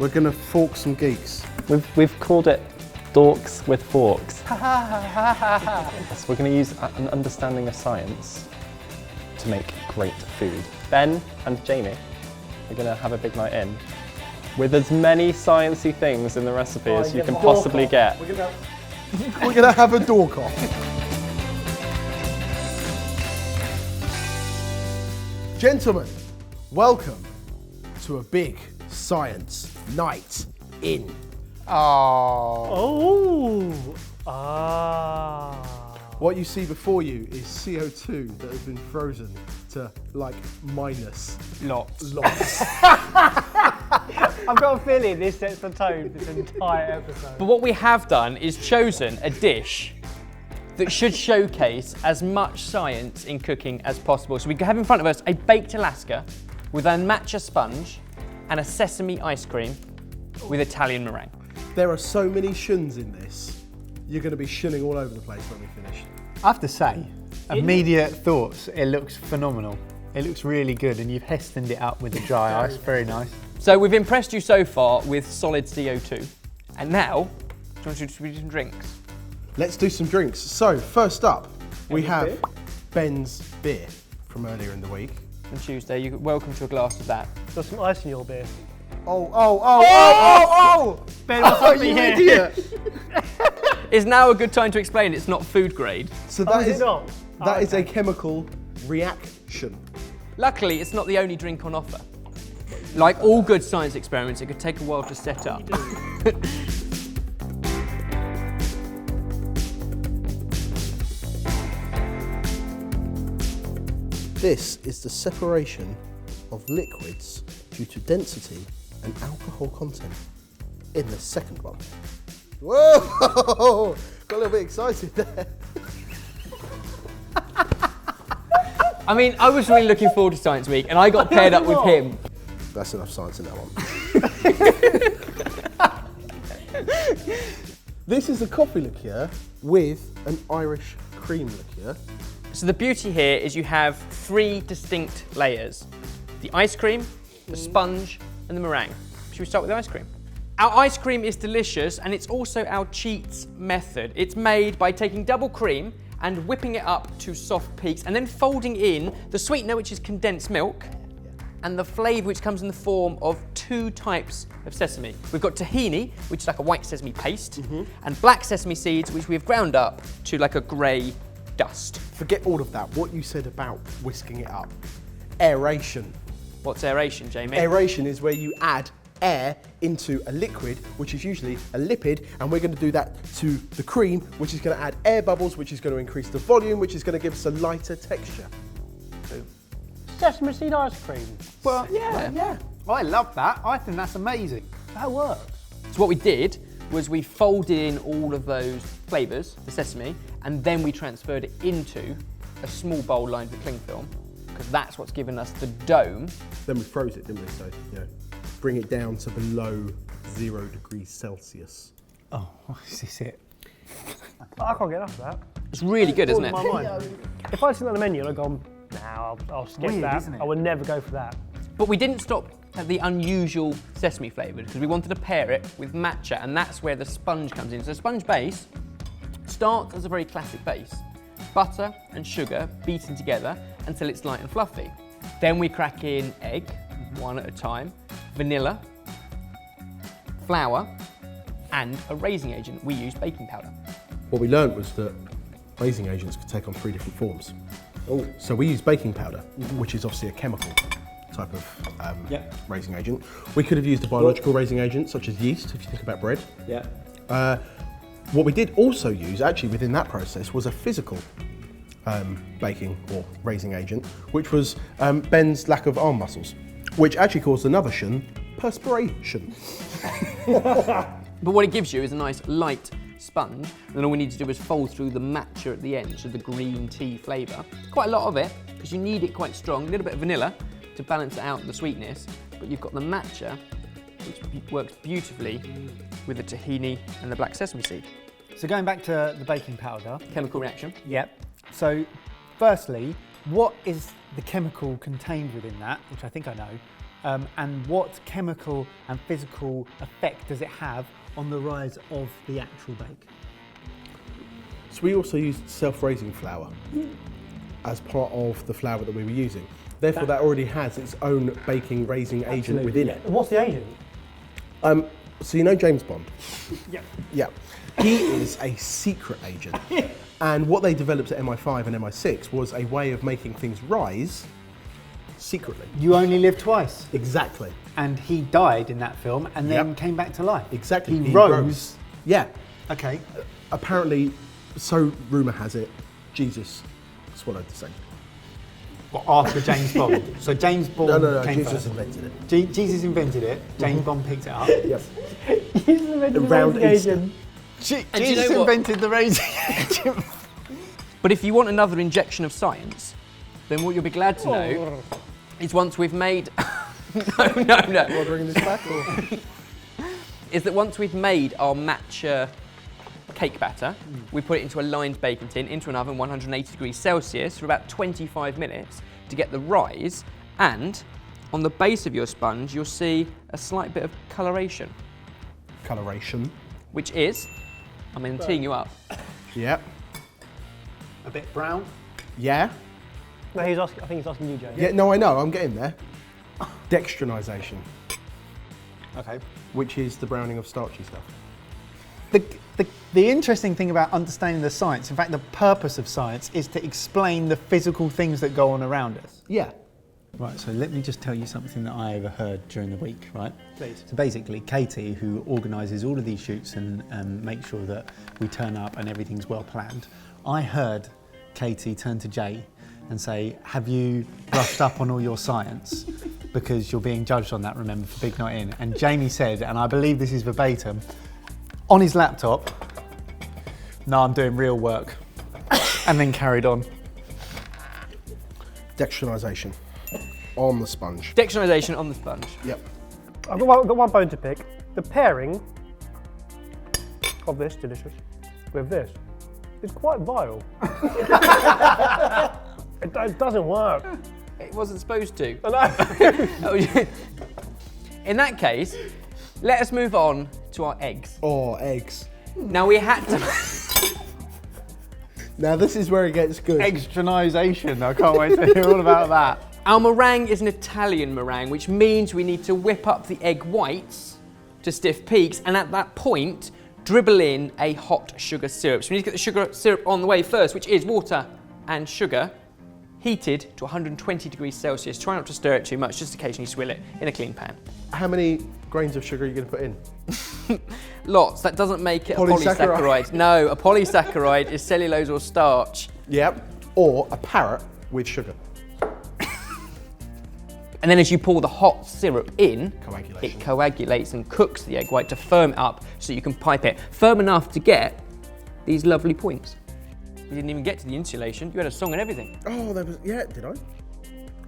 We're gonna fork some geeks. We've called it Dorks with Forks. So we're going to use an understanding of science to make great food. Ben and Jamie are going to have a big night in with as many sciencey things in the recipe as you can possibly get. We're gonna have a dork off. Gentlemen, welcome to a big science night in. What you see before you is CO2 that has been frozen to like minus Lots. I've got a feeling this sets the tone for this entire episode. But what we have done is chosen a dish that should showcase as much science in cooking as possible. So we have in front of us a baked Alaska with a matcha sponge and a sesame ice cream with Italian meringue. There are so many shuns in this. You're going to be shunning all over the place when we finish. I have to say, immediate thoughts, it looks phenomenal. It looks really good, and you've Hestoned it up with the dry ice, very nice. So we've impressed you so far with solid CO2. And now, do you want to do some drinks? Let's do some drinks. So first up, we have Ben's beer from earlier in the week. On Tuesday, you're welcome to a glass of that. Got some ice in your beer. Ben, what's happening here? Idiot! Is now a good time to explain it's not food grade. So Is it not? that is a chemical reaction. Luckily, it's not the only drink on offer. Like all good science experiments, it could take a while to set up. This is the separation of liquids due to density and alcohol content in the second one. Whoa! Got a little bit excited there. I mean, I was really looking forward to Science Week and I got paired up with him. That's enough science in that one. This is a coffee liqueur with an Irish cream liqueur. So the beauty here is you have three distinct layers. The ice cream, the sponge, and the meringue. Should we start with the ice cream? Our ice cream is delicious and it's also our cheats method. It's made by taking double cream and whipping it up to soft peaks and then folding in the sweetener, which is condensed milk, and the flavour, which comes in the form of two types of sesame. We've got tahini, which is like a white sesame paste, and black sesame seeds, which we've ground up to like a grey dust. Forget all of that. What you said about whisking it up. Aeration. What's aeration, Jamie? Aeration is where you add air into a liquid, which is usually a lipid, and we're going to do that to the cream, which is going to add air bubbles, which is going to increase the volume, which is going to give us a lighter texture. Sesame seed ice cream. Well, yeah. I love that. I think that's amazing. That works. So what we did was we folded in all of those flavours, the sesame, and then we transferred it into a small bowl lined with cling film, because that's what's given us the dome. Then we froze it, didn't we? So, bring it down to below 0 degrees Celsius. Oh, is this it? I can't get enough of that. It's really good, isn't it? My mind. If I'd seen that on the menu and I'd gone, nah, I'll skip Weird, that. isn't it? I would never go for that. But we didn't stop at the unusual sesame flavoured, because we wanted to pair it with matcha, and that's where the sponge comes in. So sponge base starts as a very classic base. Butter and sugar beaten together until it's light and fluffy. Then we crack in egg, one at a time, vanilla, flour, and a raising agent. We use baking powder. What we learned was that raising agents could take on 3 different forms. So we use baking powder, which is obviously a chemical type of raising agent. We could have used a biological raising agent, such as yeast, if you think about bread. What we did also use, actually within that process, was a physical baking or raising agent, which was Ben's lack of arm muscles, which actually caused another shun, perspiration. But what it gives you is a nice light sponge, and then all we need to do is fold through the matcha at the end, so the green tea flavour. Quite a lot of it, because you need it quite strong, a little bit of vanilla to balance out the sweetness, but you've got the matcha, which works beautifully with the tahini and the black sesame seed. So going back to the baking powder. Chemical reaction. Yep. So firstly, what is the chemical contained within that, which I think I know, And what chemical and physical effect does it have on the rise of the actual bake? So we also used self-raising flour as part of the flour that we were using. Therefore, that already has its own baking raising agent within it. And what's the agent? So you know James Bond? Yeah. Yeah. He is a secret agent. And what they developed at MI5 and MI6 was a way of making things rise secretly. You only live twice. Exactly. And he died in that film and then Yep. came back to life. Exactly. He rose. Yeah. Okay. Apparently, so rumour has it, Jesus swallowed the same. Well, after James Bond. So James Bond No, came Jesus first. invented it. Jesus invented it. James Bond picked it up. Yep. He's invented the Around raising Easter. agent. And do you Jesus know what? invented the raising agent. But if you want another injection of science, then what you'll be glad to know is once we've made... no. Ordering this back or? Is that once we've made our matcha cake batter, we put it into a lined baking tin, into an oven 180 degrees Celsius for about 25 minutes to get the rise, and on the base of your sponge you'll see a slight bit of coloration, Coloration. which is, teeing you up. Yep. A bit brown. Yeah. No, I think he's asking you, James. Yeah, no, I know, I'm getting there. Dextrinization, Okay. which is the browning of starchy stuff. The interesting thing about understanding the science, in fact the purpose of science, is to explain the physical things that go on around us. Yeah. Right, so let me just tell you something that I overheard during the week, right? Please. So basically, Katie, who organises all of these shoots and makes sure that we turn up and everything's well planned, I heard Katie turn to Jay and say, have you brushed up on all your science? Because you're being judged on that, remember, for Big Night In. And Jamie said, and I believe this is verbatim, on his laptop, no, I'm doing real work. And then carried on. Dextrinization on the sponge. Dextrinization on the sponge. Yep. I've got one bone to pick. The pairing of this, delicious, with this is quite vile. It doesn't work. It wasn't supposed to. I In that case, let us move on to our eggs. Oh, eggs. Now we had to... Now this is where it gets good. Externization, I can't wait to hear all about that. Our meringue is an Italian meringue, which means we need to whip up the egg whites to stiff peaks, and at that point, dribble in a hot sugar syrup. So we need to get the sugar syrup on the way first, which is water and sugar, heated to 120 degrees Celsius. Try not to stir it too much, just occasionally swill it in a clean pan. How many grains of sugar are you going to put in? Lots. That doesn't make it Polysaccharide. a polysaccharide. No, a polysaccharide is cellulose or starch. Yep. Or a parrot with sugar. And then as you pour the hot syrup in, Coagulation. it coagulates and cooks the egg white to firm it up so you can pipe it. Firm enough to get these lovely points. You didn't even get to the insulation. You had a song and everything. Oh, there was, yeah, did I?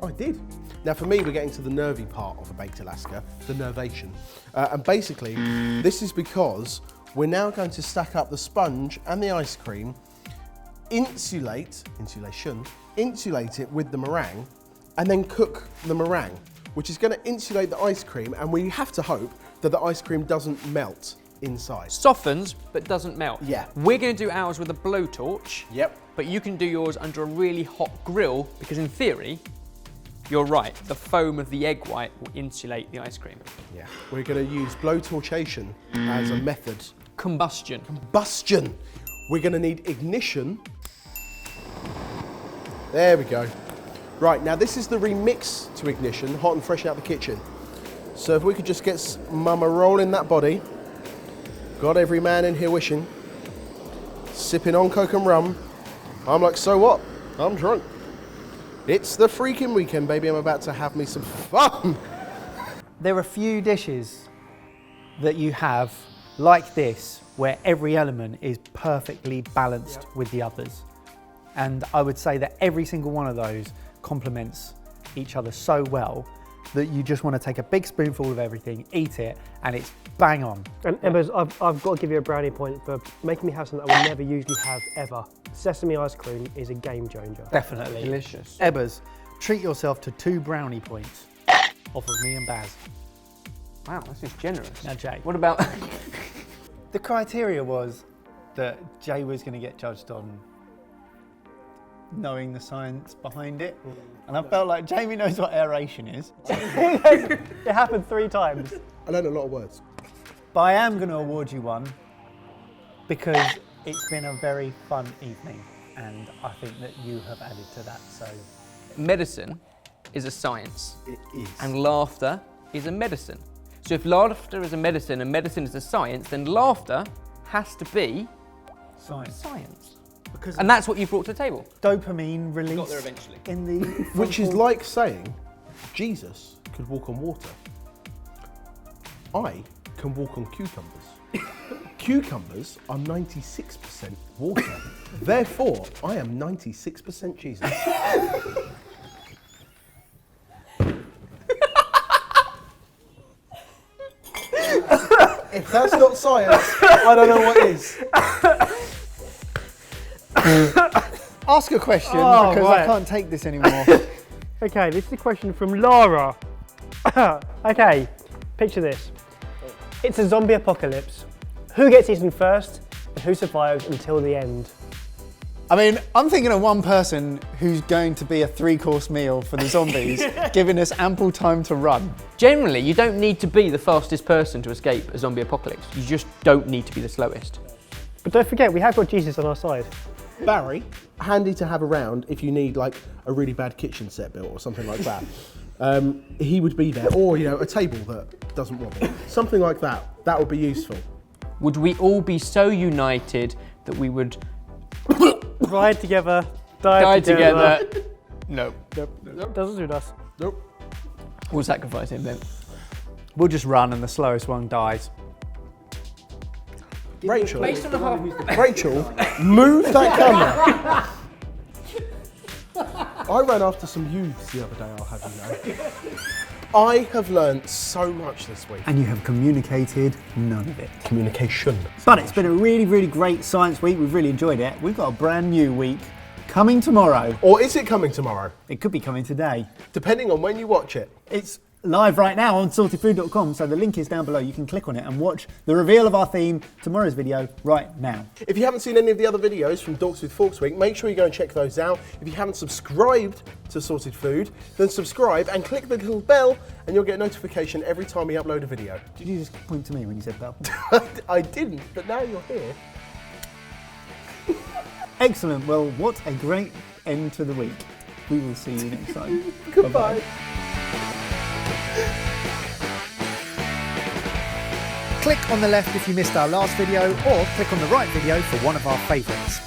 Oh, I did. Now for me, we're getting to the nervy part of a baked Alaska, the nervation. And basically, this is because we're now going to stack up the sponge and the ice cream, insulate it with the meringue, and then cook the meringue, which is going to insulate the ice cream, and we have to hope that the ice cream doesn't melt inside. Softens, but doesn't melt. Yeah. We're going to do ours with a blowtorch. Yep. But you can do yours under a really hot grill, because in theory, you're right, the foam of the egg white will insulate the ice cream. Yeah. We're going to use blowtorchation as a method. Combustion. Combustion. We're going to need ignition. There we go. Right, now this is the remix to ignition, hot and fresh out the kitchen. So if we could just get Mama rolling that body. Got every man in here wishing. Sipping on Coke and rum. I'm like, so what? I'm drunk. It's the freaking weekend, baby. I'm about to have me some fun. There are few dishes that you have like this, where every element is perfectly balanced with the others. And I would say that every single one of those complements each other so well that you just want to take a big spoonful of everything, eat it, and it's bang on. And Emma's, I've got to give you a brownie point for making me have something I would never usually have ever. Sesame ice cream is a game changer. Definitely. Delicious. Ebbers, treat yourself to 2 brownie points. off of me and Baz. Wow, this is generous. Now, Jay. What about... The criteria was that Jay was going to get judged on knowing the science behind it. And I felt like Jamie knows what aeration is. It happened 3 times. I learned a lot of words. But I am going to award you one because it's been a very fun evening. And I think that you have added to that, so... Medicine is a science. It is. And laughter is a medicine. So if laughter is a medicine and medicine is a science, then laughter has to be science. Because And that's what you brought to the table. dopamine release Got there eventually. in the... Which is like saying Jesus could walk on water. I can walk on cucumbers. Cucumbers are 96% water. Therefore, I am 96% Jesus. If that's not science, I don't know what is. Ask a question Oh, because I right. can't take this anymore. Okay, this is a question from Lara. Okay, picture this. It's a zombie apocalypse. Who gets eaten first and who survives until the end? I mean, I'm thinking of one person who's going to be a 3-course meal for the zombies, giving us ample time to run. Generally, you don't need to be the fastest person to escape a zombie apocalypse. You just don't need to be the slowest. But don't forget, we have got Jesus on our side. Barry, handy to have around if you need like a really bad kitchen set built or something like that. He would be there, or you know, a table that doesn't wobble, something like that. That would be useful. Would we all be so united that we would Ride together, die die together. together? No. Nope. Doesn't suit us. Nope. We'll sacrifice him then. We'll just run and the slowest one dies. Rachel, Based on the half... Rachel, move that camera. I ran after some youths the other day, I'll have you know. I have learned so much this week. And you have communicated none of it. Communication. But it's been a really, really great science week. We've really enjoyed it. We've got a brand new week coming tomorrow. Or is it coming tomorrow? It could be coming today. Depending on when you watch it. It's live right now on saltyfood.com, so the link is down below. You can click on it and watch the reveal of our theme, tomorrow's video, right now. If you haven't seen any of the other videos from Dorks with Forks Week, make sure you go and check those out. If you haven't subscribed to Sorted Food, then subscribe and click the little bell and you'll get a notification every time we upload a video. Did you just point to me when you said bell? I didn't, but now you're here. Excellent. Well, what a great end to the week. We will see you next time. Goodbye. Bye-bye. Click on the left if you missed our last video, or click on the right video for one of our favourites.